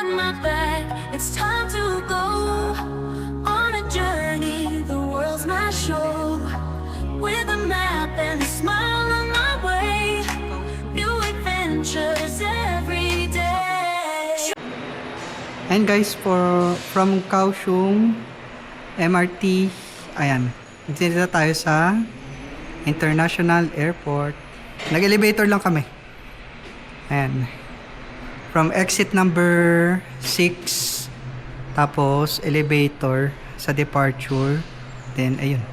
got my back. It's time to go on a journey. The world's my show. With a map and a smile on my way. New adventures every day. And guys, from Kaohsiung MRT, ayan, dito tayo sa International Airport. Nag-elevator lang kami. Ayan. From exit number 6, tapos elevator sa departure. Then, ayun.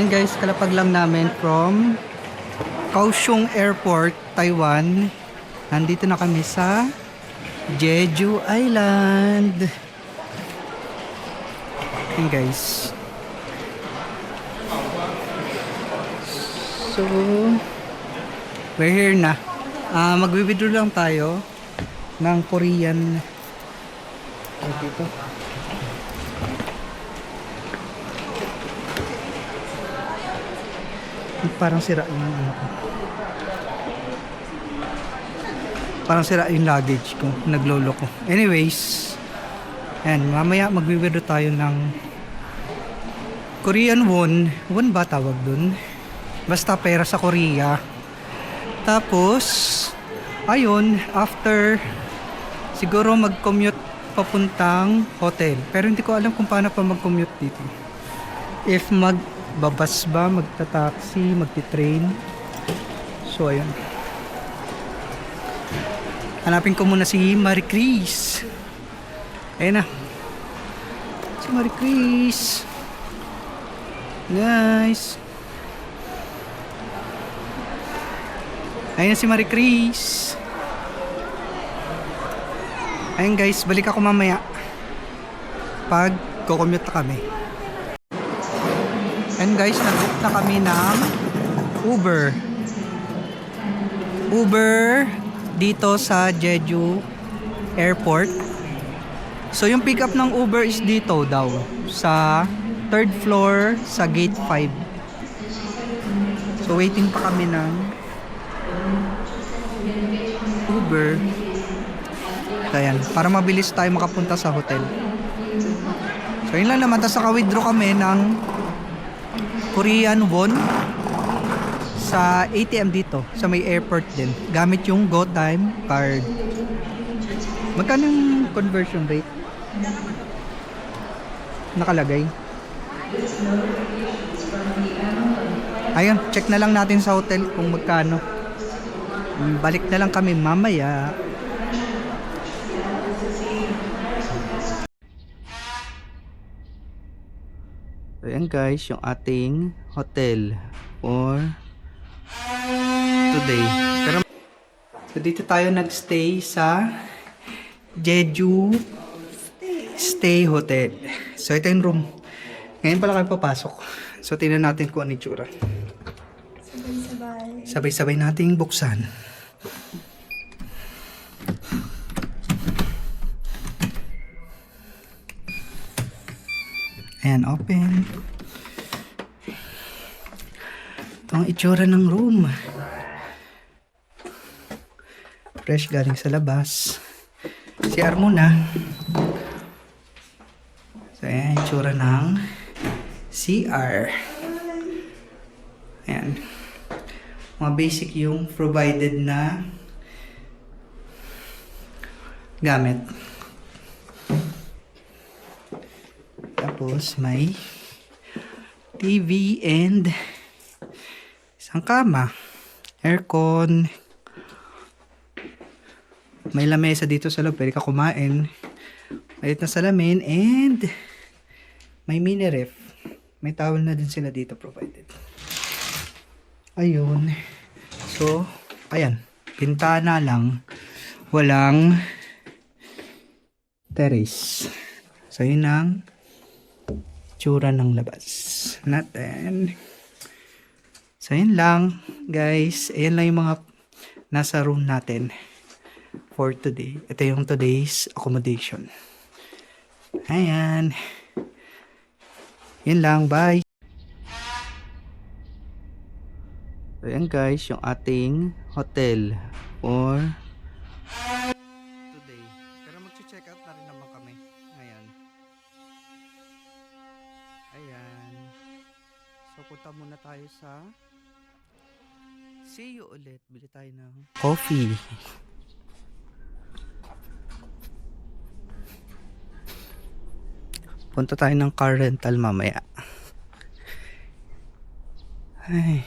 And guys, kalapag lang namin from Kaohsiung Airport, Taiwan. Nandito na kami sa Jeju Island. And guys, so we're here na. Magwi-withdraw lang tayo ng Korean dito. Parang sira yung ano ko. Parang sira yung luggage ko. Naglolo ko. Anyways, ayan, mamaya magwi-withdraw tayo ng Korean won. Won ba tawag dun? Basta pera sa Korea. Tapos, ayun, after siguro mag-commute papuntang hotel. Pero hindi ko alam kung paano pa mag-commute dito. If babas ba, magta-taxi, magti-train. So ayun. Hanapin ko muna si Marie Chris. Ayun na. Si Marie Chris. Guys. Ayun na si Marie Chris. Ayun guys, balik ako mamaya pag kukommute na kami. And guys, nag-book na kami ng Uber dito sa Jeju Airport. So yung pick up ng Uber is dito daw sa 3rd floor sa gate 5. So waiting pa kami ng Uber. Ayan, para mabilis tayo makapunta sa hotel. So yun lang naman, tapos naka-withdraw kami ng Korean won sa ATM dito sa may airport din gamit yung GoTime card. Magkano yung conversion rate? Nakalagay. Ayun, check na lang natin sa hotel kung magkano. Balik na lang kami mamaya. Ayan guys, yung ating hotel for today. So dito tayo nagstay sa Jeju Stay Hotel. So ito yung room. Ngayon pala kayo papasok. So tingnan natin kung ano yung tsura. Sabay-sabay nating buksan. Ayan, open. Ito ang itsura ng room. Fresh galing sa labas. CR muna. So, ayan, itsura ng CR. Ayan. Mga basic yung provided na gamit. Tapos may TV and isang kama, aircon, may lamesa dito sa loob, pwede ka kumain, may na salamin, and may mini ref. May towel na din sila dito provided. Ayun. So, ayan. Pintana lang. Walang terrace. So, yun ang tsura ng labas natin. So, yun lang, guys. Ayan lang yung mga nasa room natin for today. Ito yung today's accommodation. Ayan. Yun lang. Bye. So, ayan guys, yung ating hotel for today. Pero mag-check out na rin naman kami. Ayan. Ayan. So, punta muna tayo sa see you ulit. Bili tayo ng coffee. Punta tayo ng car rental mamaya. Ay.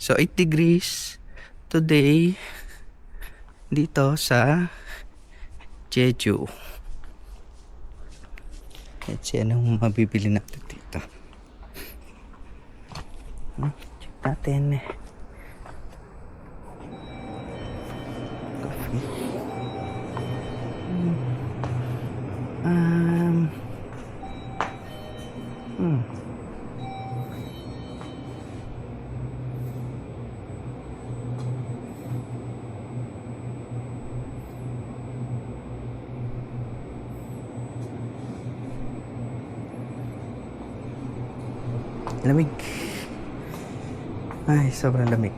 So, 8 degrees today dito sa Jeju. Let's see anong mabibili natin dito. Check natin. Coffee. Lamig. Ay, sobrang lamig.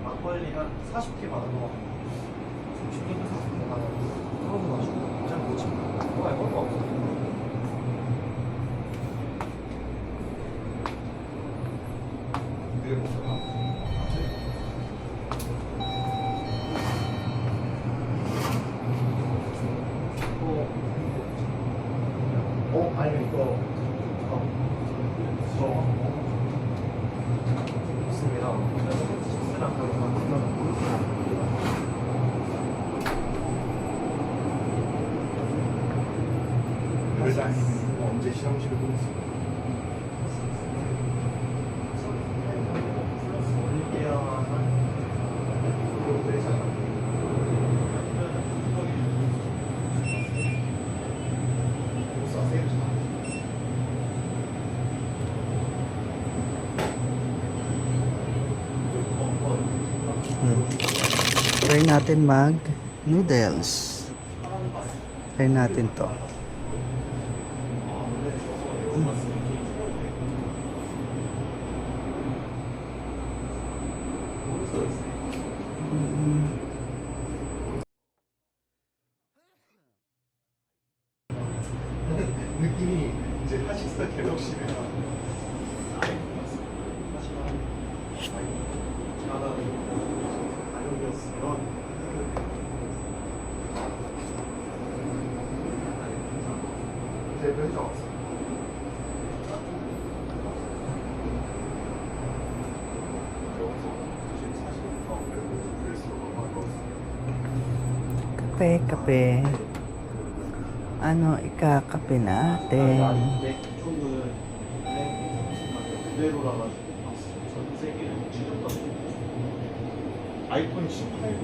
막걸리 한 40개 받아서 주민도 40개 받아서 그런 거 가지고 잘 못 치고 뭐야 이거 없어. 그게 뭐야? 아니면 이거 있습니다. 쓰랑 가루만 회장님 언제 시험실을 보냈어요? Try natin mag noodles. Try natin to. 느낌이 이제 하식스타 갤럭시랑 이제 편의점 없어. Kape, kape. Ano ikakape natin? 쪽은 그대로라 가지고 전 세계를 뒤졌거든요. 아이폰 18도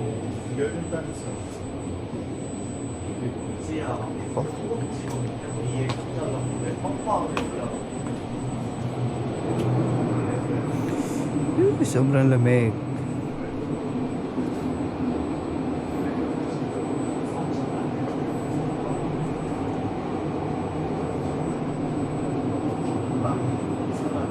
연결된다는 서 그리고 지하 이에 혼자가 왜 펑펑을 올라가 Sobrang lamig. 사람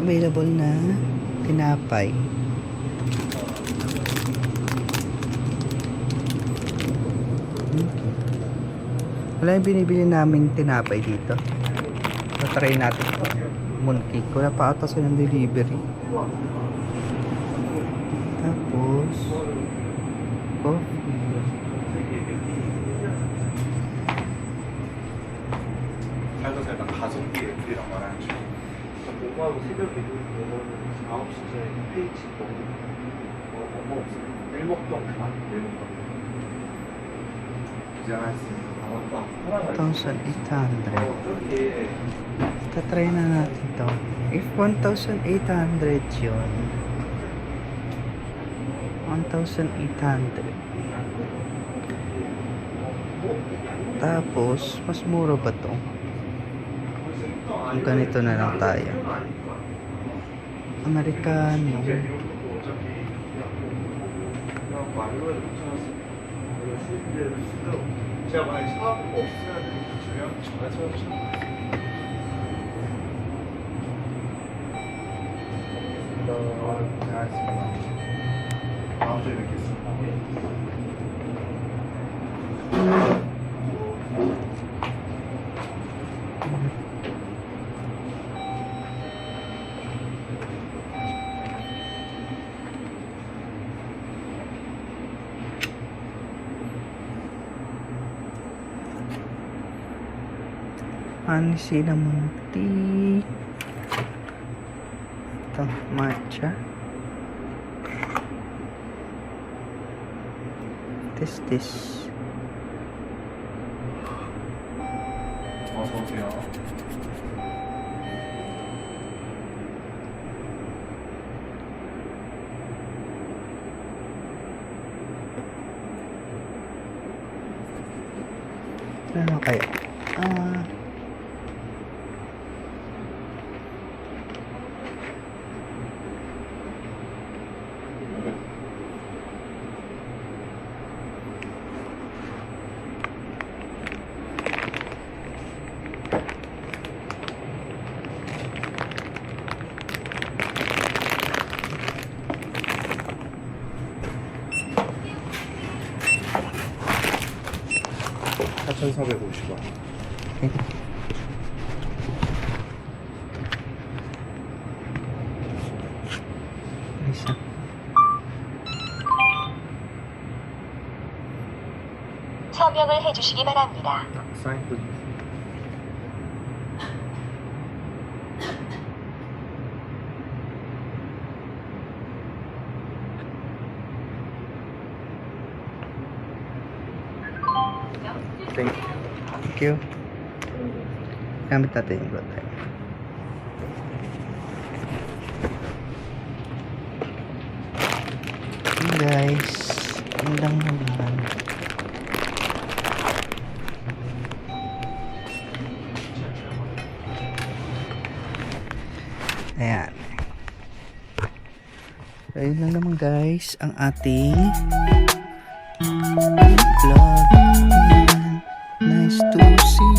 available na tinapay. Wala yung binibili naming tinapay dito. So, try natin ito. Mooncake. Wala pa ata silang delivery. Tapos, coffee. 살도 살다 가성비 애플이란 말을 하죠. 공부하고 새벽에 오면 9시에 페이지 뭐 없어요. 일목동 그만 일목동. 고생하셨습니다. 1,800. Tatry na natin to. If 1,800 yun, 1,800. Tapos, mas mura ba to? Kung ganito na lang tayo. Amerikano. 제가 만약에 사업 없으면 저희랑 전화해서 고생하셨습니다. 다음 주에 뵙겠습니다. Honey cinnamon tea. Ito, matcha. This. 어서 오세요. Ano kaya? 원 4,450원. Isa. 서명을 해주시기 바랍니다. 사인 또 Thank you. Gamit natin yung blood type. Hey guys, yun lang naman. Ayan. So, yun lang naman guys ang ating vlog. Nice to see